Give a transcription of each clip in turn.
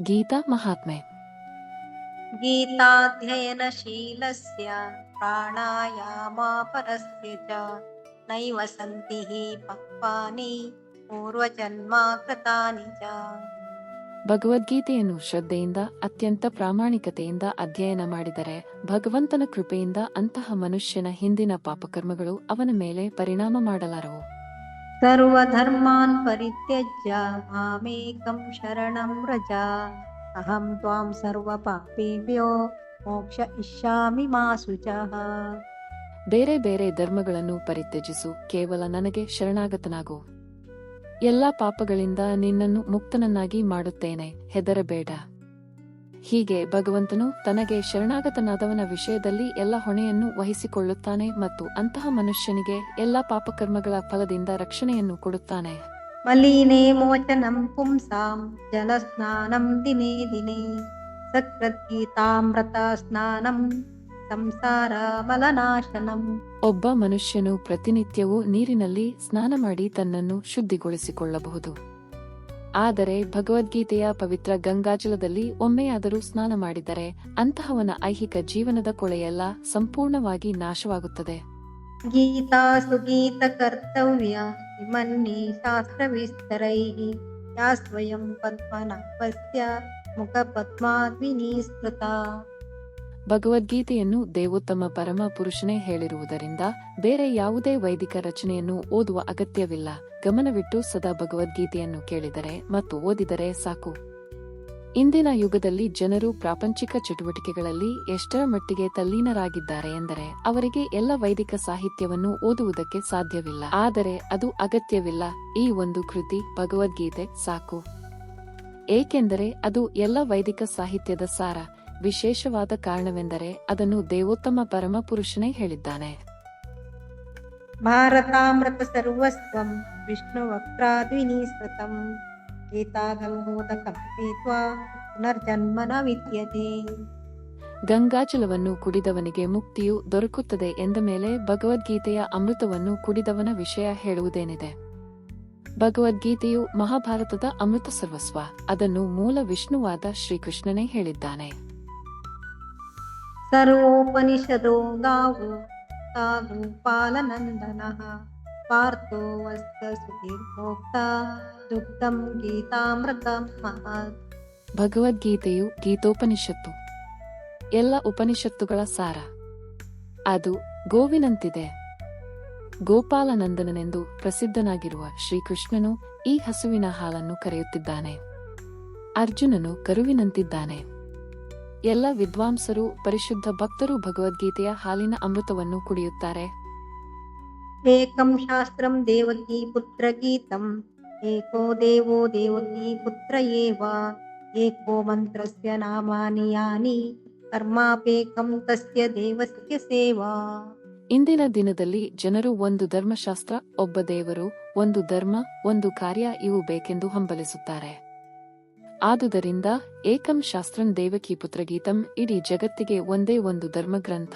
ಗೀತಾ ಮಹಾತ್ಮೆ. ಗೀತಾಧ್ಯಯನಶೀಲಸ್ಯ ಪ್ರಾಣಾಯಾಮಾಪರಸ್ಯ ಚ ನೈವ ಸಂತಿ ಹಿ ಪಾಪಾನಿ ಪೂರ್ವಜನ್ಮಾಕೃತಾನಿ ಚ. ಭಗವದ್ಗೀತೆಯನ್ನು ಶ್ರದ್ಧೆಯಿಂದ ಅತ್ಯಂತ ಪ್ರಾಮಾಣಿಕತೆಯಿಂದ ಅಧ್ಯಯನ ಮಾಡಿದರೆ ಭಗವಂತನ ಕೃಪೆಯಿಂದ ಅಂತಹ ಮನುಷ್ಯನ ಹಿಂದಿನ ಪಾಪಕರ್ಮಗಳು ಅವನ ಮೇಲೆ ಪರಿಣಾಮ ಮಾಡಲಾರವು. ಸರ್ವಧರ್ಮಾನ್ ಪರಿತ್ಯಜ್ಯ ಮಾಮೇಕಂ ಶರಣಂ ವ್ರಜ ಅಹಂ ತ್ವಾಂ ಸರ್ವಪಾಪೇಭ್ಯೋ ಮೋಕ್ಷಯಿಷ್ಯಾಮಿ ಮಾ ಶುಚಃ. ಬೇರೆ ಬೇರೆ ಧರ್ಮಗಳನ್ನು ಪರಿತ್ಯಜಿಸು, ಕೇವಲ ನನಗೆ ಶರಣಾಗತನಾಗು. ಎಲ್ಲಾ ಪಾಪಗಳಿಂದ ನಿನ್ನನ್ನು ಮುಕ್ತನನ್ನಾಗಿ ಮಾಡುತ್ತೇನೆ, ಹೆದರಬೇಡ. ಹೀಗೆ ಭಗವಂತನು ತನಗೆ ಶರಣಾಗತನಾದವನ ವಿಷಯದಲ್ಲಿ ಎಲ್ಲ ಹೊಣೆಯನ್ನು ವಹಿಸಿಕೊಳ್ಳುತ್ತಾನೆ ಮತ್ತು ಅಂತಹ ಮನುಷ್ಯನಿಗೆ ಎಲ್ಲಾ ಪಾಪಕರ್ಮಗಳ ಫಲದಿಂದ ರಕ್ಷಣೆಯನ್ನು ಕೊಡುತ್ತಾನೆ. ಮಲೀನೇ ಮೋಚನಂ ಪುಂಸಾಂ ಜಲಸ್ನಾನಂ ದಿನೇ ದಿನೇ ಸಕೃದ್ಗೀತಾಮೃತ ಸ್ನಾನಂ ಸಂಸಾರ ಮಲನಾಶನಂ. ಒಬ್ಬ ಮನುಷ್ಯನು ಪ್ರತಿನಿತ್ಯವೂ ನೀರಿನಲ್ಲಿ ಸ್ನಾನ ಮಾಡಿ ತನ್ನನ್ನು ಶುದ್ಧಿಗೊಳಿಸಿಕೊಳ್ಳಬಹುದು. ಆದರೆ ಭಗವದ್ಗೀತೆಯ ಪವಿತ್ರ ಗಂಗಾಜಲದಲ್ಲಿ ಒಮ್ಮೆಯಾದರೂ ಸ್ನಾನ ಮಾಡಿದರೆ ಅಂತಹವನ ಐಹಿಕ ಜೀವನದ ಕೊಳೆಯೆಲ್ಲ ಸಂಪೂರ್ಣವಾಗಿ ನಾಶವಾಗುತ್ತದೆ. ಗೀತಾ ಸುಗೀತ ಕರ್ತವ್ಯ ವಿಮನ್ಯೇ ಶಾಸ್ತ್ರವಿಸ್ತರೈಃ ಯಾ ಸ್ವಯಂ ಪದ್ಮನಾಭಸ್ಯ ಮುಖ ಪದ್ಮಾದ್ವಿನಿಸ್ಕೃತ. ಭಗವದ್ಗೀತೆಯನ್ನು ದೇವೋತ್ತಮ ಪರಮ ಪುರುಷನೇ ಹೇಳಿರುವುದರಿಂದ ಬೇರೆ ಯಾವುದೇ ವೈದಿಕ ರಚನೆಯನ್ನು ಓದುವ ಅಗತ್ಯವಿಲ್ಲ. ಗಮನವಿಟ್ಟು ಸದಾ ಭಗವದ್ಗೀತೆಯನ್ನು ಕೇಳಿದರೆ ಮತ್ತು ಓದಿದರೆ ಸಾಕು. ಇಂದಿನ ಯುಗದಲ್ಲಿ ಜನರು ಪ್ರಾಪಂಚಿಕ ಚಟುವಟಿಕೆಗಳಲ್ಲಿ ಎಷ್ಟರ ಮಟ್ಟಿಗೆ ತಲ್ಲೀನರಾಗಿದ್ದಾರೆ ಎಂದರೆ ಅವರಿಗೆ ಎಲ್ಲ ವೈದಿಕ ಸಾಹಿತ್ಯವನ್ನು ಓದುವುದಕ್ಕೆ ಸಾಧ್ಯವಿಲ್ಲ. ಆದರೆ ಅದು ಅಗತ್ಯವಿಲ್ಲ. ಈ ಒಂದು ಕೃತಿ ಭಗವದ್ಗೀತೆ ಸಾಕು. ಏಕೆಂದರೆ ಅದು ಎಲ್ಲ ವೈದಿಕ ಸಾಹಿತ್ಯದ ಸಾರ. ವಿಶೇಷವಾದ ಕಾರಣವೆಂದರೆ ಅದನ್ನು ದೇವೋತ್ತಮ ಪರಮ ಪುರುಷನೇ ಹೇಳಿದ್ದಾನೆ. ಭಾರತಾಮೃತ ಸರ್ವಸ್ವಂ ವಿಷ್ಣುವಕ್ರಾದ್ವಿನಿಸ್ಕೃತಂ ಗೀತಾಗಂಗೋದಕಂ ಪೀತ್ವಾ ಪುನರ್ಜನ್ಮ ನ ವಿದ್ಯತೆ. ಗಂಗಾಜಲವನ್ನು ಕುಡಿದವನಿಗೆ ಮುಕ್ತಿಯು ದೊರಕುತ್ತದೆ ಎಂದ ಮೇಲೆ ಭಗವದ್ಗೀತೆಯ ಅಮೃತವನ್ನು ಕುಡಿದವನ ವಿಷಯ ಹೇಳುವುದೇನಿದೆ? ಭಗವದ್ಗೀತೆಯು ಮಹಾಭಾರತದ ಅಮೃತ ಸರ್ವಸ್ವ. ಅದನ್ನು ಮೂಲ ವಿಷ್ಣುವಾದ ಶ್ರೀಕೃಷ್ಣನೇ ಹೇಳಿದ್ದಾನೆ. ಸರ್ವೋಪನಿಷದೋ ಗಾವೋ ಗೋಪಾಲನಂದನಃ ಪಾರ್ಥೋ ವಸ್ತ ಸುಧೀರ್ಭೋಕ್ತ ದುಗ್ಧಂ ಗೀತಾಮೃತಂ ಮಹತ್. ಭಗವದ್ಗೀತೆಯು ಗೀತೋಪನಿಷತ್ತು, ಎಲ್ಲ ಉಪನಿಷತ್ತುಗಳ ಸಾರ. ಅದು ಗೋವಿನಂತಿದೆ. ಗೋಪಾಲನಂದನನೆಂದು ಪ್ರಸಿದ್ಧನಾಗಿರುವ ಶ್ರೀಕೃಷ್ಣನು ಈ ಹಸುವಿನ ಹಾಲನ್ನು ಕರೆಯುತ್ತಿದ್ದಾನೆ. ಅರ್ಜುನನು ಕರುವಿನಂತಿದ್ದಾನೆ. ಎಲ್ಲ ವಿದ್ವಾಂಸರು ಪರಿಶುದ್ಧ ಭಕ್ತರು ಭಗವದ್ಗೀತೆಯ ಹಾಲಿನ ಅಮೃತವನ್ನು ಕುಡಿಯುತ್ತಾರೆ. ಏಕಂ ಶಾಸ್ತ್ರಂ ದೇವಕೀ ಪುತ್ರ ಗೀತಂ ಏಕೋ ದೇವೋ ದೇವಕೀ ಪುತ್ರ ಏವ ಏಕೋ ಮಂತ್ರಸ್ಯ ನಾಮಾನಿ ಯಾನಿ ಕರ್ಮಾಪೇಕಂ ತಸ್ಯ ದೇವಸ್ಯ ಸೇವಾ. ಇಂದಿನ ದಿನದಲ್ಲಿ ಜನರು ಒಂದು ಧರ್ಮಶಾಸ್ತ್ರ, ಒಬ್ಬ ದೇವರು, ಒಂದು ಧರ್ಮ, ಒಂದು ಕಾರ್ಯ ಇವು ಬೇಕೆಂದು ಹಂಬಲಿಸುತ್ತಾರೆ. ಆದುದರಿಂದ ಏಕಂ ಶಾಸ್ತ್ರಂ ದೇವಕೀ ಪುತ್ರ ಗೀತಂ ಇಡೀ ಜಗತ್ತಿಗೆ ಒಂದೇ ಒಂದು ಧರ್ಮಗ್ರಂಥ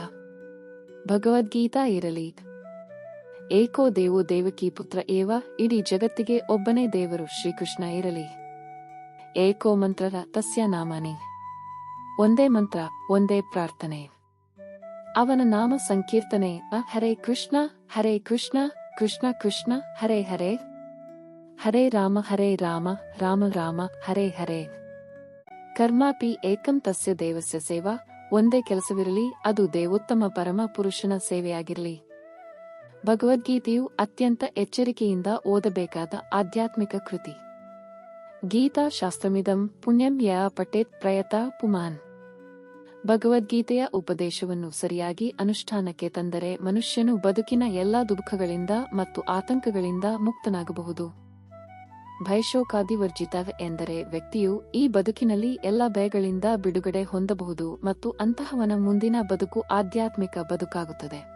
ಭಗವದ್ಗೀತಾ ಇರಲಿ. ಏಕೋ ದೇವೋ ದೇವಕೀ ಪುತ್ರ ಏವ ಇಡೀ ಜಗತ್ತಿಗೆ ಒಬ್ಬನೇ ದೇವರು ಶ್ರೀಕೃಷ್ಣ ಇರಲಿ. ಏಕೋ ಮಂತ್ರ ತಸ್ಯ ನಾಮಾನಿ, ಒಂದೇ ಮಂತ್ರ, ಒಂದೇ ಪ್ರಾರ್ಥನೆ, ಅವನ ನಾಮ ಸಂಕೀರ್ತನೆ. ಹರೇ ಕೃಷ್ಣ ಕೃಷ್ಣ ಕೃಷ್ಣ ಹರೇ ಹರೇ, ಹರೇ ರಾಮ ರಾಮ ರಾಮ ಹರೇ ಹರೇ. ಕರ್ಮಾಪಿ ಏಕಂ ತಸ್ಯ ದೇವಸ್ಯ ಸೇವಾ. ಒಂದೇ ಕೆಲಸವಿರಲಿ, ಅದು ದೇವೋತ್ತಮ ಪರಮ ಪುರುಷನ ಸೇವೆಯಾಗಿರಲಿ. ಭಗವದ್ಗೀತೆಯು ಅತ್ಯಂತ ಎಚ್ಚರಿಕೆಯಿಂದ ಓದಬೇಕಾದ ಆಧ್ಯಾತ್ಮಿಕ ಕೃತಿ. ಗೀತಾ ಶಾಸ್ತ್ರಮಿದಂ ಪುಣ್ಯಂ ಯಾ ಪಠೇತ್ ಪ್ರಯತ ಪುಮಾನ್. ಭಗವದ್ಗೀತೆಯ ಉಪದೇಶವನ್ನು ಸರಿಯಾಗಿ ಅನುಷ್ಠಾನಕ್ಕೆ ತಂದರೆ ಮನುಷ್ಯನು ಬದುಕಿನ ಎಲ್ಲಾ ದುಃಖಗಳಿಂದ ಮತ್ತು ಆತಂಕಗಳಿಂದ ಮುಕ್ತನಾಗಬಹುದು. ಭಯಶೋಕಾದಿವರ್ಜಿತ ಎಂದರೆ ವ್ಯಕ್ತಿಯು ಈ ಬದುಕಿನಲ್ಲಿ ಎಲ್ಲ ಭಯಗಳಿಂದ ಬಿಡುಗಡೆ ಹೊಂದಬಹುದು ಮತ್ತು ಅಂತಹವನ ಮುಂದಿನ ಬದುಕು ಆಧ್ಯಾತ್ಮಿಕ ಬದುಕಾಗುತ್ತದೆ.